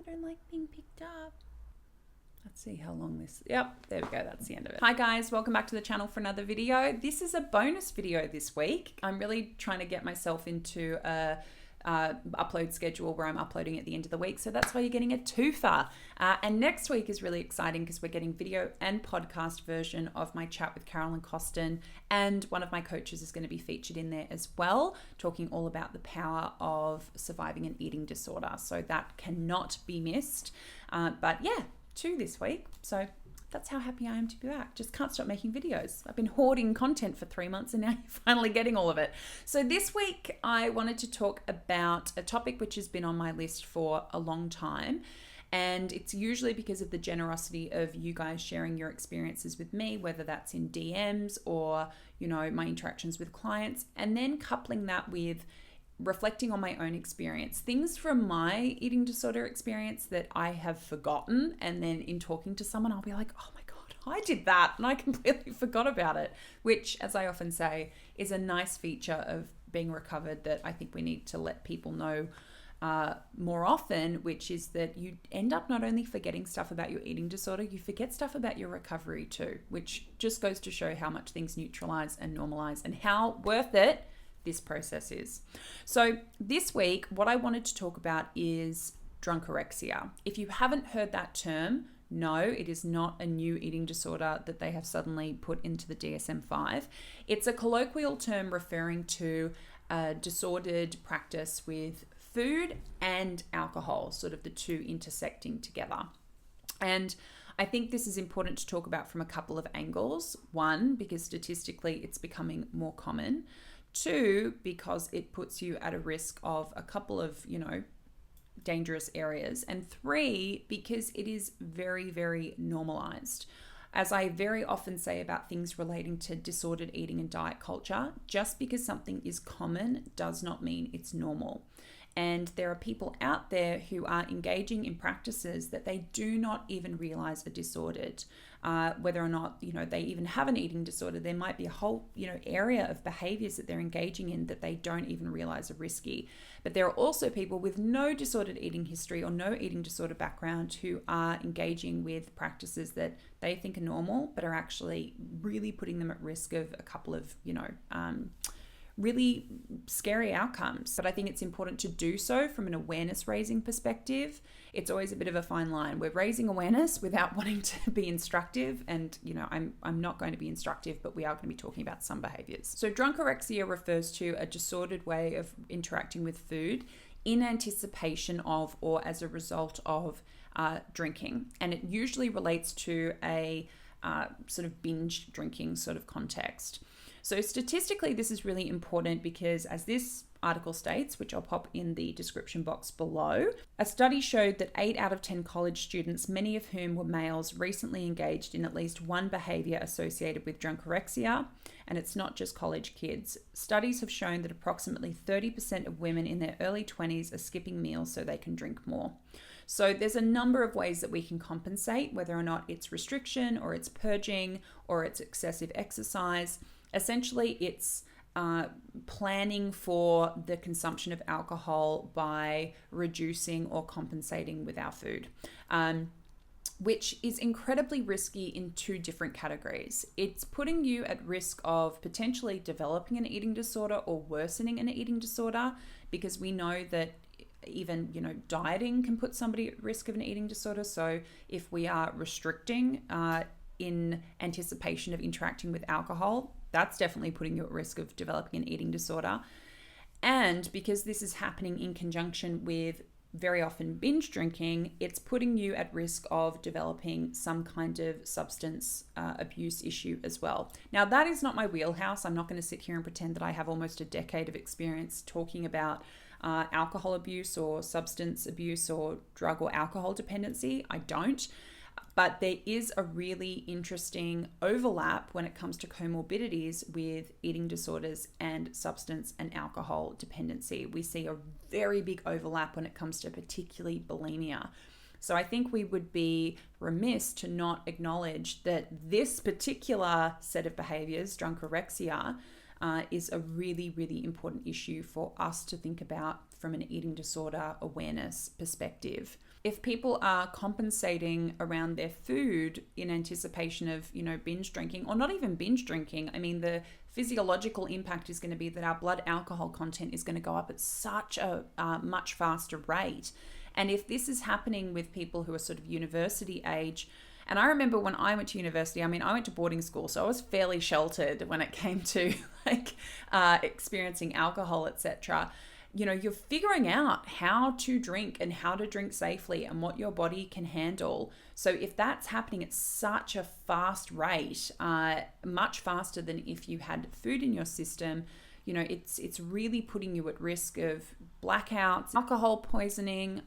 don't like being picked up. Let's see how long this... Yep, there we go. That's the end of it. Hi guys, welcome back to the channel for another video. This is a bonus video this week. I'm really trying to get myself into a upload schedule where I'm uploading at the end of the week. So that's why you're getting a twofer. And next week is really exciting because we're getting video and podcast version of my chat with Carolyn Costin, and one of my coaches is going to be featured in there as well, talking all about the power of surviving an eating disorder. So that cannot be missed. But yeah, 2 this week. So that's how happy I am to be back. Just can't stop making videos. I've been hoarding content for 3 months and now you're finally getting all of it. So this week I wanted to talk about a topic which has been on my list for a long time. And it's usually because of the generosity of you guys sharing your experiences with me, whether that's in DMs or, you know, my interactions with clients, and then coupling that with reflecting on my own experience, things from my eating disorder experience that I have forgotten. And then in talking to someone, I'll be like, oh my God, I did that and I completely forgot about it, which, as I often say, is a nice feature of being recovered that I think we need to let people know more often, which is that you end up not only forgetting stuff about your eating disorder, you forget stuff about your recovery too, which just goes to show how much things neutralize and normalize and how worth it this process is. So this week, what I wanted to talk about is drunkorexia. If you haven't heard that term, no, it is not a new eating disorder that they have suddenly put into the DSM-5. It's a colloquial term referring to a disordered practice with food and alcohol, sort of the two intersecting together. And I think this is important to talk about from a couple of angles. 1, because statistically it's becoming more common. 2, because it puts you at a risk of a couple of, dangerous areas. And 3, because it is very, very normalized. As I very often say about things relating to disordered eating and diet culture, just because something is common does not mean it's normal. And there are people out there who are engaging in practices that they do not even realize are disordered. Whether or not, they even have an eating disorder, there might be a whole, area of behaviors that they're engaging in that they don't even realize are risky. But there are also people with no disordered eating history or no eating disorder background who are engaging with practices that they think are normal, but are actually really putting them at risk of a couple of, really scary outcomes. But I think it's important to do so from an awareness raising perspective. It's always a bit of a fine line. We're raising awareness without wanting to be instructive. And, I'm not going to be instructive, but we are going to be talking about some behaviors. So drunkorexia refers to a disordered way of interacting with food in anticipation of or as a result of drinking. And it usually relates to a sort of binge drinking sort of context. So statistically, this is really important because, as this article states, which I'll pop in the description box below, a study showed that 8 out of 10 college students, many of whom were males, recently engaged in at least one behavior associated with drunkorexia. And it's not just college kids. Studies have shown that approximately 30% of women in their early 20s are skipping meals so they can drink more. So there's a number of ways that we can compensate, whether or not it's restriction or it's purging or it's excessive exercise. Essentially, it's planning for the consumption of alcohol by reducing or compensating with our food, which is incredibly risky in 2 different categories. It's putting you at risk of potentially developing an eating disorder or worsening an eating disorder, because we know that even, dieting can put somebody at risk of an eating disorder. So if we are restricting in anticipation of interacting with alcohol, that's definitely putting you at risk of developing an eating disorder. And because this is happening in conjunction with very often binge drinking, it's putting you at risk of developing some kind of substance abuse issue as well. Now, that is not my wheelhouse. I'm not going to sit here and pretend that I have almost a decade of experience talking about alcohol abuse or substance abuse or drug or alcohol dependency. I don't. But there is a really interesting overlap when it comes to comorbidities with eating disorders and substance and alcohol dependency. We see a very big overlap when it comes to particularly bulimia. So I think we would be remiss to not acknowledge that this particular set of behaviors, drunkorexia, is a really, really important issue for us to think about from an eating disorder awareness perspective. If people are compensating around their food in anticipation of, binge drinking, or not even binge drinking, I mean, the physiological impact is going to be that our blood alcohol content is going to go up at such a much faster rate. And if this is happening with people who are sort of university age, and I remember when I went to university, I went to boarding school, so I was fairly sheltered when it came to experiencing alcohol, etc. You're figuring out how to drink and how to drink safely and what your body can handle. So if that's happening at such a fast rate, much faster than if you had food in your system, it's really putting you at risk of blackouts, alcohol poisoning.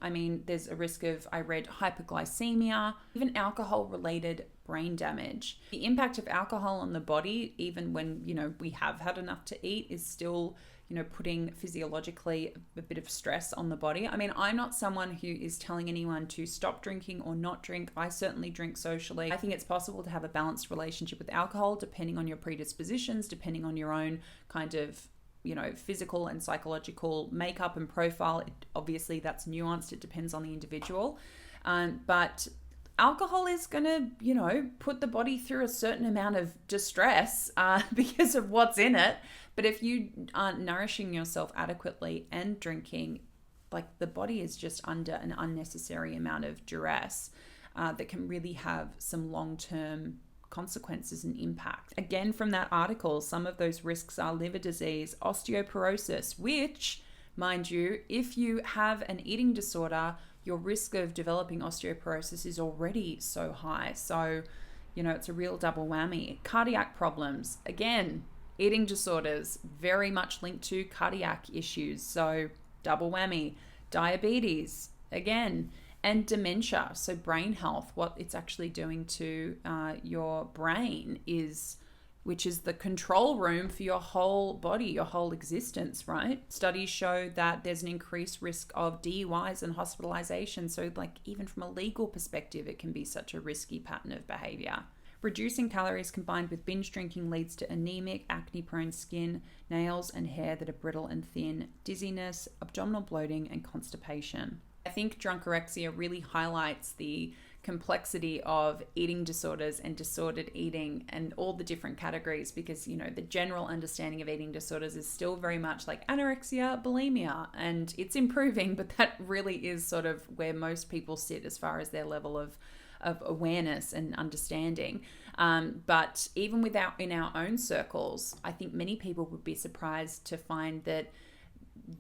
There's a risk of, I read, hypoglycemia, even alcohol-related brain damage. The impact of alcohol on the body, even when, we have had enough to eat, is still putting physiologically a bit of stress on the body. I'm not someone who is telling anyone to stop drinking or not drink. I certainly drink socially. I think it's possible to have a balanced relationship with alcohol, depending on your predispositions, depending on your own kind of, physical and psychological makeup and profile. Obviously, that's nuanced. It depends on the individual. But alcohol is going to, put the body through a certain amount of distress because of what's in it. But if you aren't nourishing yourself adequately and drinking, the body is just under an unnecessary amount of duress that can really have some long-term consequences and impact. Again, from that article, some of those risks are liver disease, osteoporosis, which, mind you, if you have an eating disorder, your risk of developing osteoporosis is already so high. So, it's a real double whammy. Cardiac problems, again, eating disorders, very much linked to cardiac issues. So, double whammy. Diabetes, again, and dementia. So, brain health, what it's actually doing to your brain which is the control room for your whole body, your whole existence, right? Studies show that there's an increased risk of DUIs and hospitalization. So even from a legal perspective, it can be such a risky pattern of behavior. Reducing calories combined with binge drinking leads to anemic, acne-prone skin, nails and hair that are brittle and thin, dizziness, abdominal bloating, and constipation. I think Drunkorexia really highlights the complexity of eating disorders and disordered eating and all the different categories, because the general understanding of eating disorders is still very much like anorexia, bulimia, and it's improving, but that really is sort of where most people sit as far as their level of awareness and understanding. But even in our own circles, I think many people would be surprised to find that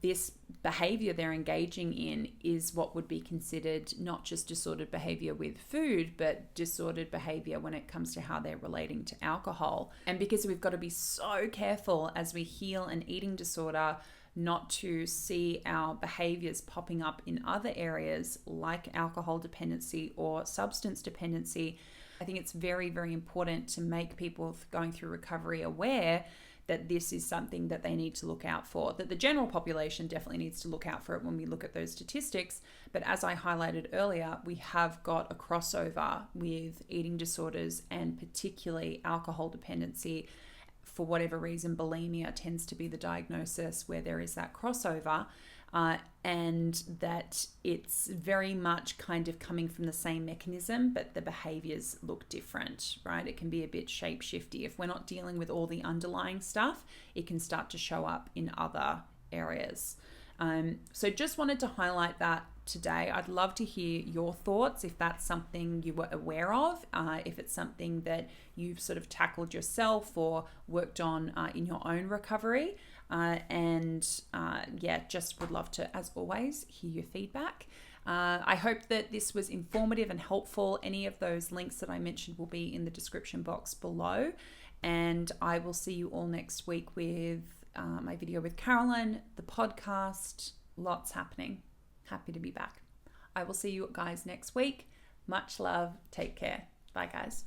this behavior they're engaging in is what would be considered not just disordered behavior with food, but disordered behavior when it comes to how they're relating to alcohol. And because we've got to be so careful as we heal an eating disorder not to see our behaviors popping up in other areas like alcohol dependency or substance dependency, I think it's very, very important to make people going through recovery aware that this is something that they need to look out for, that the general population definitely needs to look out for it when we look at those statistics. But as I highlighted earlier, we have got a crossover with eating disorders and particularly alcohol dependency. For whatever reason, bulimia tends to be the diagnosis where there is that crossover, and that it's very much kind of coming from the same mechanism, but the behaviors look different, right? It can be a bit shape-shifty. If we're not dealing with all the underlying stuff, it can start to show up in other areas. So just wanted to highlight that today. I'd love to hear your thoughts if that's something you were aware of, if it's something that you've sort of tackled yourself or worked on in your own recovery. Just would love to, as always, hear your feedback. I hope that this was informative and helpful. Any of those links that I mentioned will be in the description box below. And I will see you all next week with my video with Carolyn, the podcast, lots happening. Happy to be back. I will see you guys next week. Much love. Take care. Bye, guys.